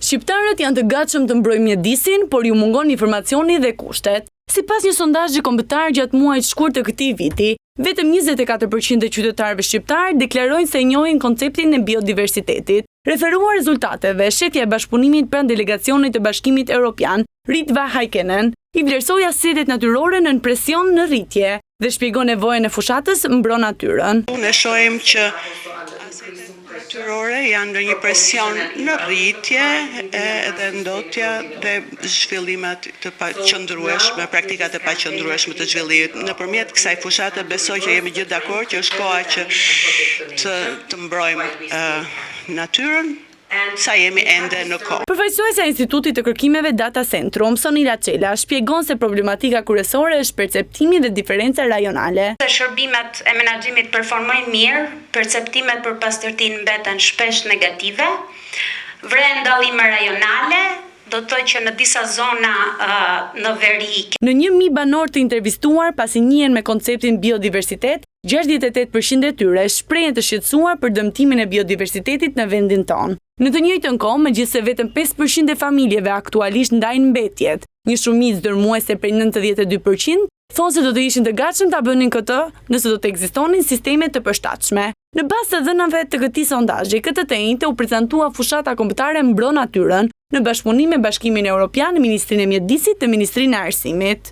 Shqiptarët janë të gatshëm të mbrojnë mjedisin, por ju mungon informacioni dhe kushtet. Sipas një sondazhi kombëtar gjatë muajit shkurt të këtij viti, vetëm 24% e qytetarëve shqiptar deklarojnë se njohin konceptin e biodiversitetit. Referuar rezultateve, shefja e bashkëpunimit pranë delegacionit të Bashkimit Evropian, Ritva Heikkinen, i vlerësoi asjetet natyrore në presion në rritje dhe shpjegon nevojën e fushatës mbron natyrën. Ne shohim që asjetet natyrore janë në një presion në rritje edhe ndotja dhe zhvillimet të paqëndrueshme, praktikat e paqëndrueshme të zhvillimit. Nëpërmjet kësaj fushate besoj që jemi gjithë dakord që është koha që të mbrojmë natyrën sa jemi ende në kohë. Përfaqësuesja e Institutit të Kërkimeve Data Centrum, Sonila Çela, shpjegon se problematika kryesore është perceptimi dhe diferenca rajonale. Shërbimet e menaxhimit performojnë mirë, perceptimet për pastërtinë mbeten shpesh negative, vren dallime rajonale, do të thotë që në disa zona në veri. Në 1000 banor të intervistuar pasi njihen me konceptin biodiversitet, 68% e tyre shprehen të shqetësuar për dëmtimin e biodiversitetit në vendin tonë. Në të njëjtën kohë, megjithëse vetëm 5% e familjeve aktualisht ndajnë mbetjet, një shumicë dërmuese prej 92%, thonë se do të ishin të gatshëm ta bënin këtë nëse do të ekzistonin sisteme të përshtatshme. Në bazë të dhënave të këtij sondazhi, këtë të njëjtë u prezantua fushata kombëtare mbron natyrën në bashkëpunim me Bashkimin Evropian, Ministrinë e Mjedisit dhe Ministrinë e Arsimit.